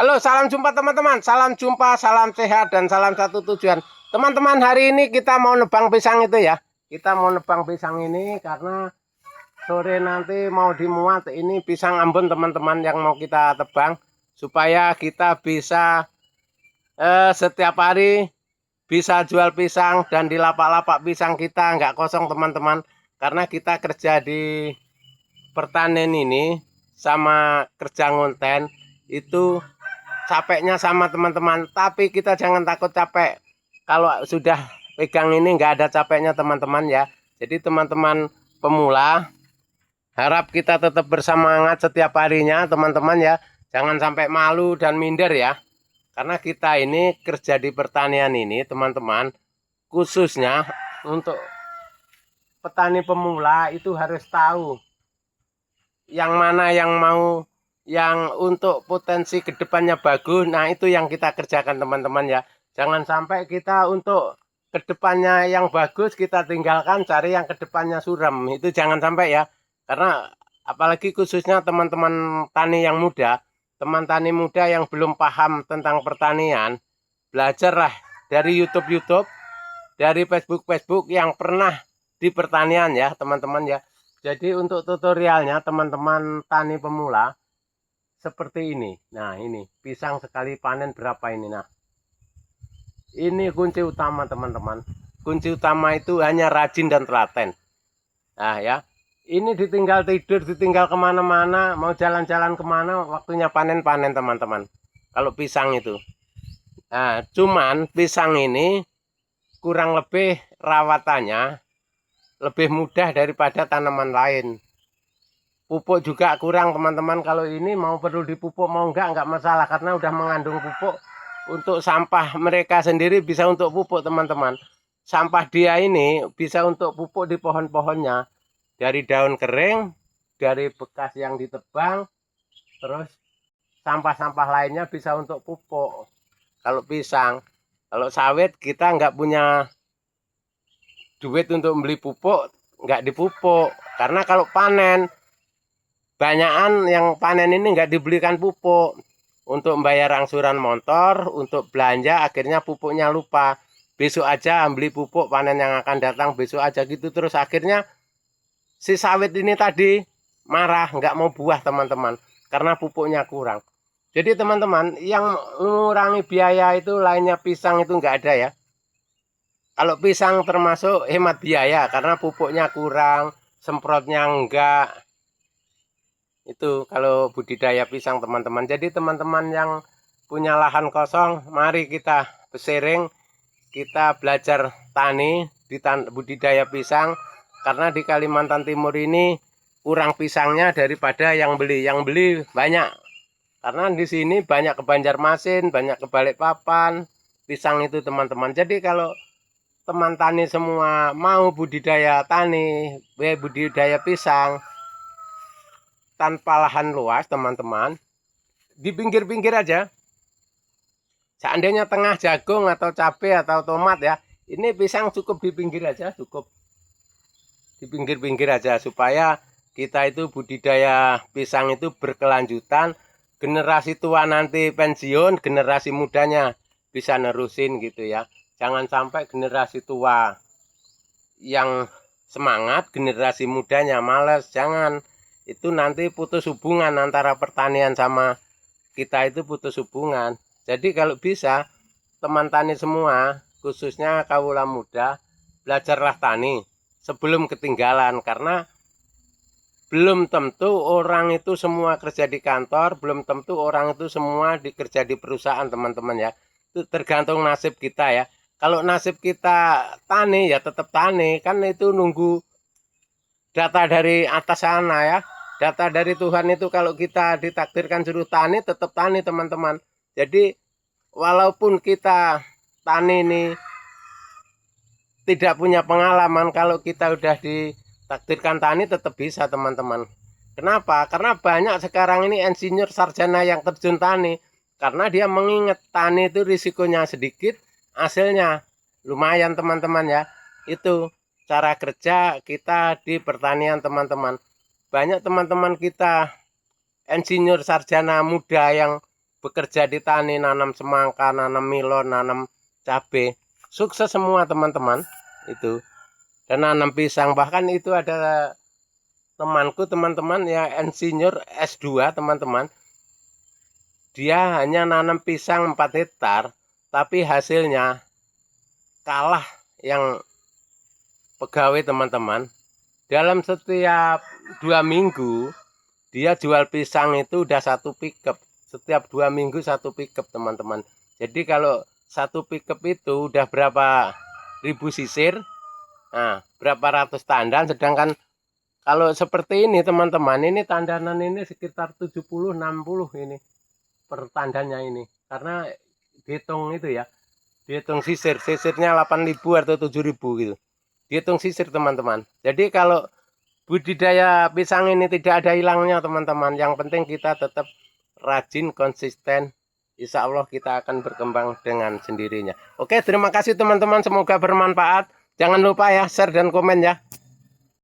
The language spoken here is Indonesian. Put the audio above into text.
Halo, salam jumpa teman-teman. Salam jumpa, salam sehat, dan salam satu tujuan. Teman-teman, hari ini kita mau nebang pisang itu ya. Kita mau nebang pisang ini karena sore nanti mau dimuat. Ini pisang Ambon teman-teman yang mau kita tebang. Supaya kita bisa setiap hari bisa jual pisang dan di lapak-lapak pisang kita nggak kosong teman-teman. Karena kita kerja di pertanian ini sama kerja ngonten itu capeknya sama teman-teman, tapi kita jangan takut capek. Kalau sudah pegang ini nggak ada capeknya teman-teman ya. Jadi teman-teman pemula harap kita tetap bersemangat setiap harinya teman-teman ya. Jangan sampai malu dan minder ya. Karena kita ini kerja di pertanian ini teman-teman, khususnya untuk petani pemula itu harus tahu yang mana yang mau yang untuk potensi kedepannya bagus. Nah itu yang kita kerjakan teman-teman ya. Jangan sampai kita untuk kedepannya yang bagus kita tinggalkan cari yang kedepannya suram. Itu jangan sampai ya. Karena apalagi khususnya teman-teman tani yang muda, teman tani muda yang belum paham tentang pertanian, belajarlah dari YouTube, dari Facebook yang pernah di pertanian ya teman-teman ya. Jadi untuk tutorialnya teman-teman tani pemula seperti ini. Nah, ini pisang sekali panen berapa ini. Nah, ini kunci utama teman-teman. Kunci utama itu hanya rajin dan telaten. Nah ya, ini ditinggal tidur, ditinggal kemana-mana, mau jalan-jalan kemana, waktunya panen-panen teman-teman. Kalau pisang itu. Nah, cuman pisang ini kurang lebih rawatannya lebih mudah daripada tanaman lain. Pupuk juga kurang teman-teman. Kalau ini mau perlu dipupuk mau enggak masalah karena udah mengandung pupuk. Untuk sampah mereka sendiri bisa untuk pupuk teman-teman. Sampah dia ini bisa untuk pupuk di pohon-pohonnya. Dari daun kering, dari bekas yang ditebang, terus sampah-sampah lainnya bisa untuk pupuk. Kalau pisang, kalau sawit kita nggak punya duit untuk beli pupuk, nggak dipupuk. Karena kalau panen, banyakan yang panen ini nggak dibelikan pupuk untuk membayar angsuran motor, untuk belanja akhirnya pupuknya lupa. Besok aja beli pupuk panen yang akan datang besok aja gitu terus akhirnya si sawit ini tadi marah nggak mau buah teman-teman karena pupuknya kurang. Jadi teman-teman yang mengurangi biaya itu lainnya pisang itu nggak ada ya. Kalau pisang termasuk hemat biaya karena pupuknya kurang, semprotnya enggak. Itu kalau budidaya pisang teman-teman. Jadi teman-teman yang punya lahan kosong, mari kita bersering, kita belajar tani di budidaya pisang. Karena di Kalimantan Timur ini kurang pisangnya daripada yang beli. Yang beli banyak. Karena di sini banyak ke Banjarmasin, banyak ke Balikpapan, pisang itu teman-teman. Jadi kalau teman tani semua mau budidaya tani, budidaya pisang, tanpa lahan luas teman-teman, di pinggir-pinggir aja. Seandainya tengah jagung atau cabai atau tomat ya, ini pisang cukup di pinggir aja, cukup di pinggir-pinggir aja supaya kita itu budidaya pisang itu berkelanjutan. Generasi tua nanti pensiun, generasi mudanya bisa nerusin gitu ya. Jangan sampai generasi tua yang semangat, generasi mudanya males, jangan. Itu nanti putus hubungan antara pertanian sama kita itu putus hubungan. Jadi kalau bisa teman tani semua khususnya kaula muda belajarlah tani sebelum ketinggalan karena belum tentu orang itu semua kerja di kantor, belum tentu orang itu semua kerja di perusahaan teman-teman ya. Itu tergantung nasib kita ya. Kalau nasib kita tani ya tetap tani, kan itu nunggu data dari atas sana ya. Data dari Tuhan itu kalau kita ditakdirkan suruh tani, tetap tani teman-teman. Jadi walaupun kita tani ini tidak punya pengalaman, kalau kita udah ditakdirkan tani tetap bisa teman-teman. Kenapa? Karena banyak sekarang ini insinyur sarjana yang terjun tani. Karena dia mengingat tani itu risikonya sedikit, hasilnya lumayan teman-teman ya. Itu cara kerja kita di pertanian teman-teman. Banyak teman-teman kita insinyur sarjana muda yang bekerja di tani, nanam semangka, nanam melon, nanam cabai, sukses semua teman-teman itu. Dan nanam pisang, bahkan itu ada temanku teman-teman ya, insinyur S2 teman-teman. Dia hanya nanam pisang 4 hektar, tapi hasilnya kalah yang pegawai teman-teman. Dalam setiap 2 minggu dia jual pisang itu udah 1 pickup. Setiap 2 minggu 1 pickup teman-teman. Jadi kalau 1 pickup itu udah berapa ribu sisir, nah berapa ratus tandan. Sedangkan kalau seperti ini teman-teman, ini tandanan ini sekitar 70-60 ini per tandannya ini. Karena dihitung itu ya, dihitung sisirnya 8.000 atau 7.000 gitu. Dihitung sisir teman-teman. Jadi kalau budidaya pisang ini tidak ada hilangnya teman-teman. Yang penting kita tetap rajin, konsisten. Insya Allah kita akan berkembang dengan sendirinya. Oke, terima kasih teman-teman. Semoga bermanfaat. Jangan lupa ya, share dan komen ya.